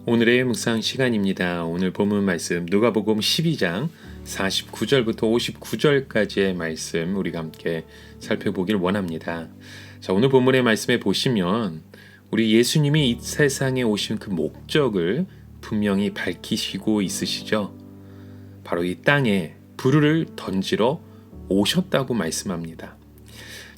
오늘의 묵상 시간입니다. 오늘 본문 말씀 누가복음 12장 49절부터 59절까지의 말씀 우리가 함께 살펴보길 원합니다. 자, 오늘 본문의 말씀에 보시면 우리 예수님이 이 세상에 오신 그 목적을 분명히 밝히시고 있으시죠. 바로 이 땅에 불을 던지러 오셨다고 말씀합니다.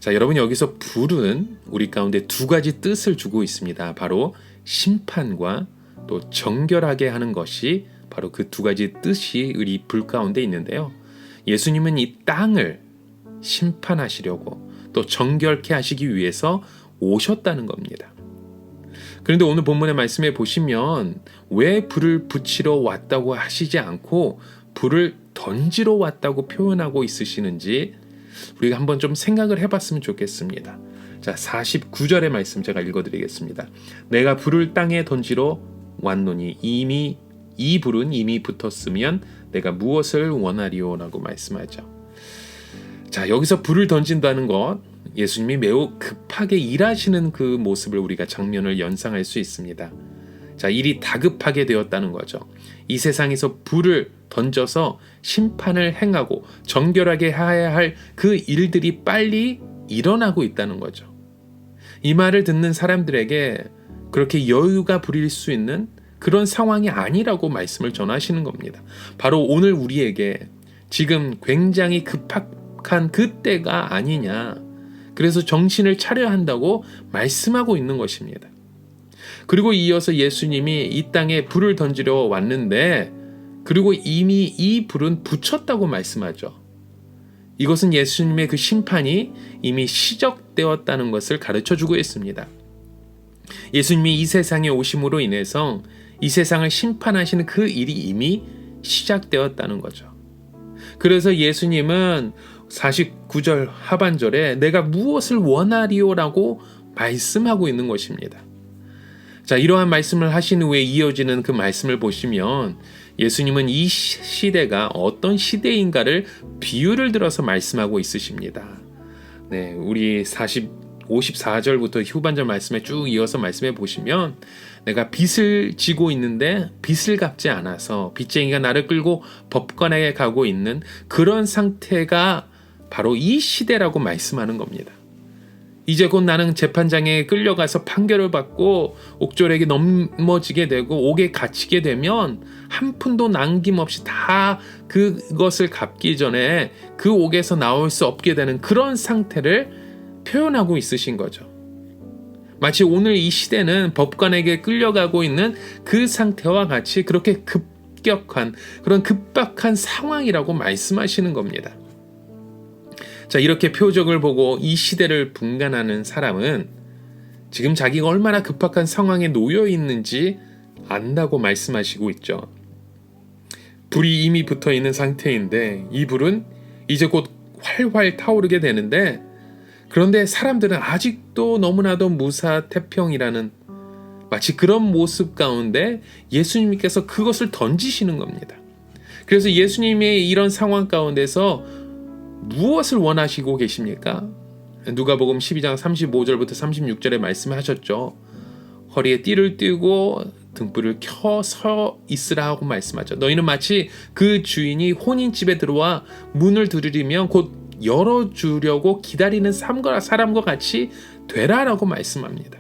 자, 여러분, 여기서 불은 우리 가운데 두 가지 뜻을 주고 있습니다. 바로 심판과 또 정결하게 하는 것이 바로 그 두 가지 뜻이 우리 불 가운데 있는데요. 예수님은 이 땅을 심판하시려고 또 정결케 하시기 위해서 오셨다는 겁니다. 그런데 오늘 본문의 말씀에 보시면 왜 불을 붙이러 왔다고 하시지 않고 불을 던지러 왔다고 표현하고 있으시는지 우리가 한번 좀 생각을 해봤으면 좋겠습니다. 자, 49절의 말씀 제가 읽어드리겠습니다. 내가 불을 땅에 던지러 왔노니 이미 이 불은 이미 붙었으면 내가 무엇을 원하리오라고 말씀하죠. 자, 여기서 불을 던진다는 것, 예수님이 매우 급하게 일하시는 그 모습을 우리가 장면을 연상할 수 있습니다. 자, 일이 다급하게 되었다는 거죠. 이 세상에서 불을 던져서 심판을 행하고 정결하게 해야 할 그 일들이 빨리 일어나고 있다는 거죠. 이 말을 듣는 사람들에게 그렇게 여유가 부릴 수 있는 그런 상황이 아니라고 말씀을 전하시는 겁니다. 바로 오늘 우리에게 지금 굉장히 급박한 그때가 아니냐, 그래서 정신을 차려야 한다고 말씀하고 있는 것입니다. 그리고 이어서 예수님이 이 땅에 불을 던지러 왔는데, 그리고 이미 이 불은 붙였다고 말씀하죠. 이것은 예수님의 그 심판이 이미 시작되었다는 것을 가르쳐주고 있습니다. 예수님이 이 세상에 오심으로 인해서 이 세상을 심판하시는 그 일이 이미 시작되었다는 거죠. 그래서 예수님은 49절 하반절에 내가 무엇을 원하리오라고 말씀하고 있는 것입니다. 자, 이러한 말씀을 하신 후에 이어지는 그 말씀을 보시면 예수님은 이 시대가 어떤 시대인가를 비유를 들어서 말씀하고 있으십니다. 네, 우리 54절부터 후반절 말씀에 쭉 이어서 말씀해 보시면 내가 빚을 지고 있는데 빚을 갚지 않아서 빚쟁이가 나를 끌고 법관에 가고 있는 그런 상태가 바로 이 시대라고 말씀하는 겁니다. 이제 곧 나는 재판장에 끌려가서 판결을 받고 옥졸에게 넘어지게 되고 옥에 갇히게 되면 한 푼도 남김없이 다 그것을 갚기 전에 그 옥에서 나올 수 없게 되는 그런 상태를 표현하고 있으신 거죠. 마치 오늘 이 시대는 법관에게 끌려가고 있는 그 상태와 같이 그렇게 급격한 그런 급박한 상황이라고 말씀하시는 겁니다. 자, 이렇게 표적을 보고 이 시대를 분간하는 사람은 지금 자기가 얼마나 급박한 상황에 놓여 있는지 안다고 말씀하시고 있죠. 불이 이미 붙어 있는 상태인데 이 불은 이제 곧 활활 타오르게 되는데, 그런데 사람들은 아직도 너무나도 무사태평이라는 마치 그런 모습 가운데 예수님께서 그것을 던지시는 겁니다. 그래서 예수님의 이런 상황 가운데서 무엇을 원하시고 계십니까? 누가복음 12장 35절부터 36절에 말씀하셨죠. 허리에 띠를 띠고 등불을 켜 서 있으라 하고 말씀하죠. 너희는 마치 그 주인이 혼인집에 들어와 문을 두드리면 곧 열어주려고 기다리는 사람과 같이 되라라고 말씀합니다.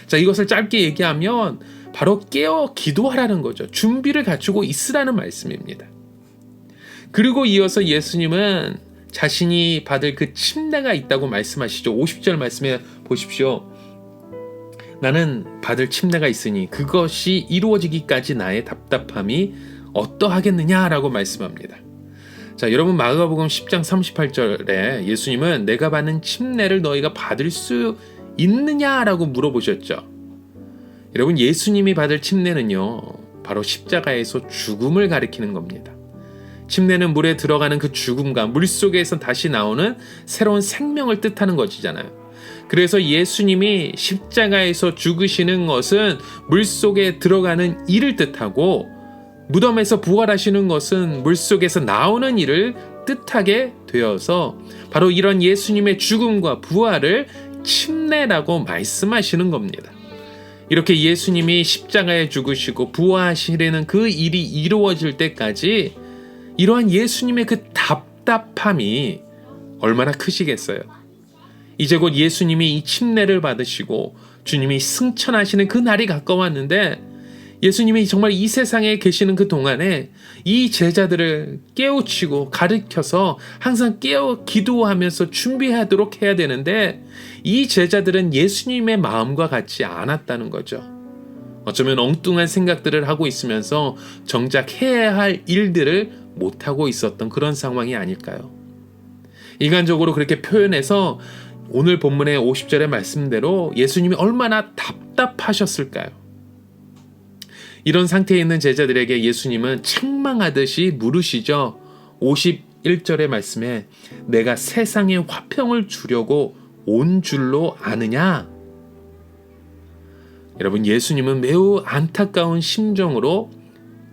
자, 이것을 짧게 얘기하면 바로 깨어 기도하라는 거죠. 준비를 갖추고 있으라는 말씀입니다. 그리고 이어서 예수님은 자신이 받을 그 침례가 있다고 말씀하시죠. 50절 말씀에 보십시오. 나는 받을 침례가 있으니 그것이 이루어지기까지 나의 답답함이 어떠하겠느냐라고 말씀합니다. 자, 여러분, 마가복음 10장 38절에 예수님은 내가 받는 침례를 너희가 받을 수 있느냐라고 물어보셨죠. 여러분, 예수님이 받을 침례는요, 바로 십자가에서 죽음을 가리키는 겁니다. 침례는 물에 들어가는 그 죽음과 물속에서 다시 나오는 새로운 생명을 뜻하는 것이잖아요. 그래서 예수님이 십자가에서 죽으시는 것은 물속에 들어가는 일을 뜻하고, 무덤에서 부활하시는 것은 물속에서 나오는 일을 뜻하게 되어서 바로 이런 예수님의 죽음과 부활을 침례라고 말씀하시는 겁니다. 이렇게 예수님이 십자가에 죽으시고 부활하시려는 그 일이 이루어질 때까지 이러한 예수님의 그 답답함이 얼마나 크시겠어요. 이제 곧 예수님이 이 침례를 받으시고 주님이 승천하시는 그 날이 가까웠는데 예수님이 정말 이 세상에 계시는 그 동안에 이 제자들을 깨우치고 가르쳐서 항상 기도하면서 준비하도록 해야 되는데 이 제자들은 예수님의 마음과 같지 않았다는 거죠. 어쩌면 엉뚱한 생각들을 하고 있으면서 정작 해야 할 일들을 못하고 있었던 그런 상황이 아닐까요? 인간적으로 그렇게 표현해서 오늘 본문의 50절의 말씀대로 예수님이 얼마나 답답하셨을까요? 이런 상태에 있는 제자들에게 예수님은 책망하듯이 물으시죠. 51절의 말씀에 내가 세상에 화평을 주려고 온 줄로 아느냐? 여러분, 예수님은 매우 안타까운 심정으로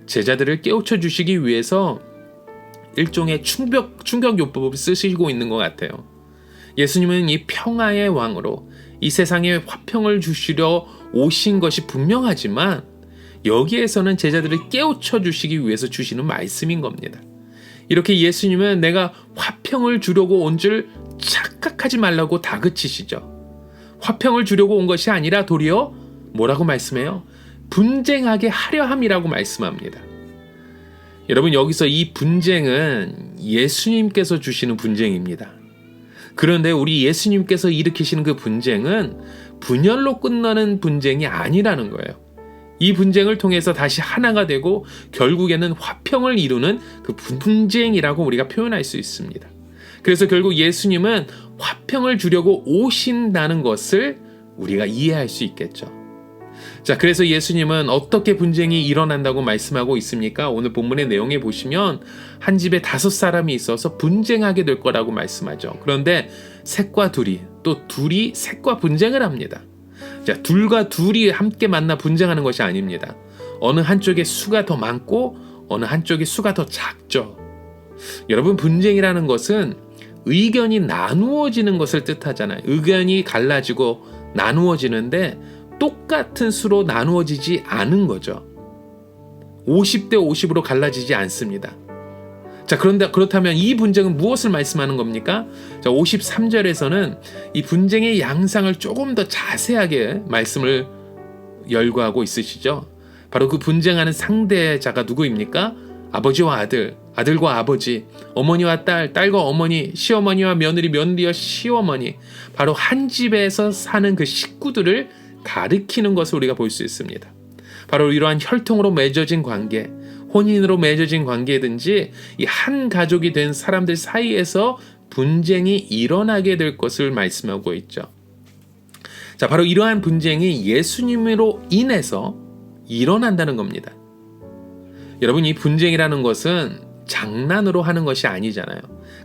제자들을 깨우쳐 주시기 위해서 일종의 충격요법을 쓰시고 있는 것 같아요. 예수님은 이 평화의 왕으로 이 세상에 화평을 주시려 오신 것이 분명하지만 여기에서는 제자들을 깨우쳐 주시기 위해서 주시는 말씀인 겁니다. 이렇게 예수님은 내가 화평을 주려고 온 줄 착각하지 말라고 다그치시죠. 화평을 주려고 온 것이 아니라 도리어 뭐라고 말씀해요? 분쟁하게 하려 함이라고 말씀합니다. 여러분, 여기서 이 분쟁은 예수님께서 주시는 분쟁입니다. 그런데 우리 예수님께서 일으키시는 그 분쟁은 분열로 끝나는 분쟁이 아니라는 거예요. 이 분쟁을 통해서 다시 하나가 되고 결국에는 화평을 이루는 그 분쟁이라고 우리가 표현할 수 있습니다. 그래서 결국 예수님은 화평을 주려고 오신다는 것을 우리가 이해할 수 있겠죠. 자, 그래서 예수님은 어떻게 분쟁이 일어난다고 말씀하고 있습니까? 오늘 본문의 내용에 보시면 한 집에 5사람이 있어서 분쟁하게 될 거라고 말씀하죠. 그런데 셋과 둘이, 또 둘이 셋과 분쟁을 합니다. 자, 둘과 둘이 함께 만나 분쟁하는 것이 아닙니다. 어느 한쪽에 수가 더 많고 어느 한쪽에 수가 더 작죠. 여러분, 분쟁이라는 것은 의견이 나누어지는 것을 뜻하잖아요. 의견이 갈라지고 나누어지는데 똑같은 수로 나누어지지 않은 거죠. 50대 50으로 갈라지지 않습니다. 자, 그렇다면 이 분쟁은 무엇을 말씀하는 겁니까? 자, 53절에서는 이 분쟁의 양상을 조금 더 자세하게 말씀을 열거하고 있으시죠. 바로 그 분쟁하는 상대자가 누구입니까? 아버지와 아들, 아들과 아버지, 어머니와 딸, 딸과 어머니, 시어머니와 며느리, 며느리와 시어머니, 바로 한 집에서 사는 그 식구들을 가리키는 것을 우리가 볼 수 있습니다. 바로 이러한 혈통으로 맺어진 관계, 혼인으로 맺어진 관계든지 이 한 가족이 된 사람들 사이에서 분쟁이 일어나게 될 것을 말씀하고 있죠. 자, 바로 이러한 분쟁이 예수님으로 인해서 일어난다는 겁니다. 여러분, 이 분쟁이라는 것은 장난으로 하는 것이 아니잖아요.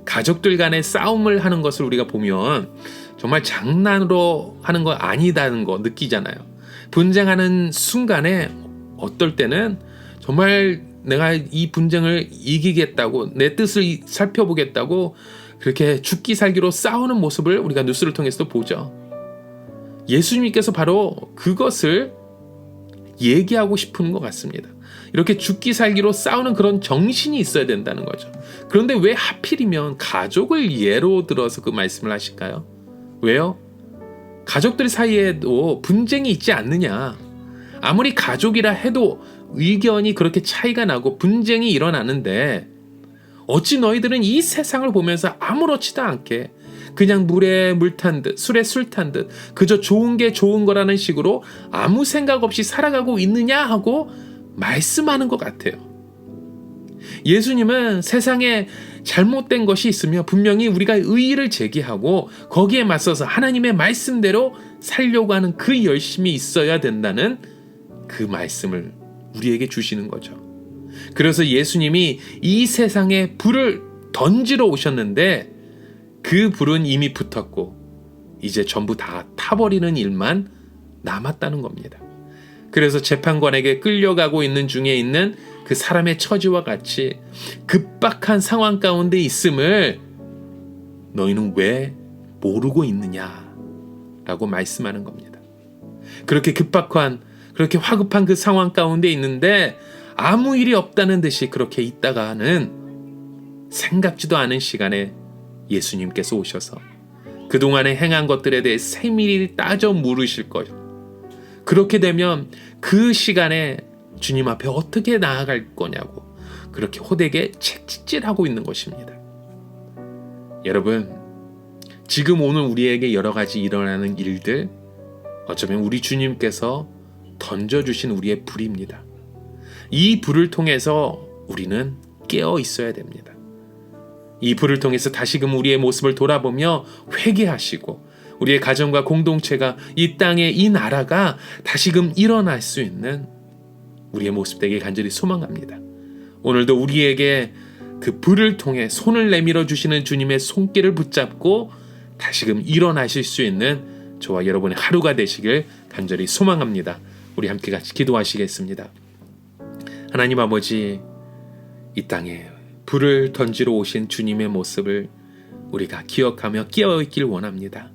가족들 간의 싸움을 하는 것을 우리가 보면 정말 장난으로 하는 거 아니다는 거 느끼잖아요. 분쟁하는 순간에 어떨 때는 정말 내가 이 분쟁을 이기겠다고, 내 뜻을 살펴보겠다고 그렇게 죽기 살기로 싸우는 모습을 우리가 뉴스를 통해서도 보죠. 예수님께서 바로 그것을 얘기하고 싶은 것 같습니다. 이렇게 죽기 살기로 싸우는 그런 정신이 있어야 된다는 거죠. 그런데 왜 하필이면 가족을 예로 들어서 그 말씀을 하실까요? 왜요? 가족들 사이에도 분쟁이 있지 않느냐. 아무리 가족이라 해도 의견이 그렇게 차이가 나고 분쟁이 일어나는데 어찌 너희들은 이 세상을 보면서 아무렇지도 않게 그냥 물에 물 탄 듯, 술에 술 탄 듯 그저 좋은 게 좋은 거라는 식으로 아무 생각 없이 살아가고 있느냐 하고 말씀하는 것 같아요. 예수님은 세상에 잘못된 것이 있으며 분명히 우리가 의의를 제기하고 거기에 맞서서 하나님의 말씀대로 살려고 하는 그 열심이 있어야 된다는 그 말씀을 우리에게 주시는 거죠. 그래서 예수님이 이 세상에 불을 던지러 오셨는데 그 불은 이미 붙었고 이제 전부 다 타버리는 일만 남았다는 겁니다. 그래서 재판관에게 끌려가고 있는 중에 있는 그 사람의 처지와 같이 급박한 상황 가운데 있음을 너희는 왜 모르고 있느냐라고 말씀하는 겁니다. 그렇게 급박한 그렇게 화급한 그 상황 가운데 있는데 아무 일이 없다는 듯이 그렇게 있다가는 생각지도 않은 시간에 예수님께서 오셔서 그동안에 행한 것들에 대해 세밀히 따져 물으실 거예요. 그렇게 되면 그 시간에 주님 앞에 어떻게 나아갈 거냐고 그렇게 호되게 채찍질하고 있는 것입니다. 여러분, 지금 오늘 우리에게 여러 가지 일어나는 일들, 어쩌면 우리 주님께서 던져주신 우리의 불입니다. 이 불을 통해서 우리는 깨어 있어야 됩니다. 이 불을 통해서 다시금 우리의 모습을 돌아보며 회개하시고 우리의 가정과 공동체가 이 땅에 이 나라가 다시금 일어날 수 있는 우리의 모습 되길 간절히 소망합니다. 오늘도 우리에게 그 불을 통해 손을 내밀어 주시는 주님의 손길을 붙잡고 다시금 일어나실 수 있는 저와 여러분의 하루가 되시길 간절히 소망합니다. 우리 함께 같이 기도하시겠습니다. 하나님 아버지, 이 땅에 불을 던지러 오신 주님의 모습을 우리가 기억하며 깨어있길 원합니다.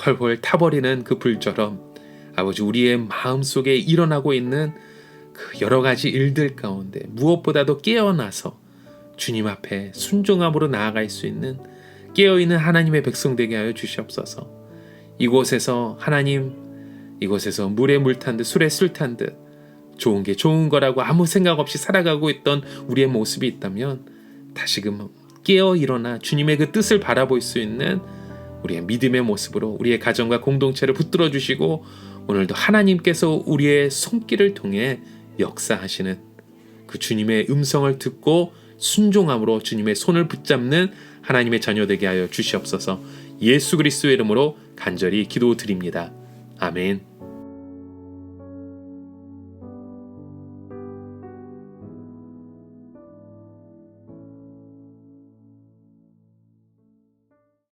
훨훨 타버리는 그 불처럼 아버지, 우리의 마음속에 일어나고 있는 그 여러 가지 일들 가운데 무엇보다도 깨어나서 주님 앞에 순종함으로 나아갈 수 있는 깨어있는 하나님의 백성 되게 하여 주시옵소서. 이곳에서 하나님, 이곳에서 물에 물 탄 듯 술에 술 탄 듯 좋은 게 좋은 거라고 아무 생각 없이 살아가고 있던 우리의 모습이 있다면 다시금 깨어 일어나 주님의 그 뜻을 바라볼 수 있는 우리의 믿음의 모습으로 우리의 가정과 공동체를 붙들어 주시고 오늘도 하나님께서 우리의 손길을 통해 역사하시는 그 주님의 음성을 듣고 순종함으로 주님의 손을 붙잡는 하나님의 자녀 되게 하여 주시옵소서. 예수 그리스도의 이름으로 간절히 기도드립니다. 아멘.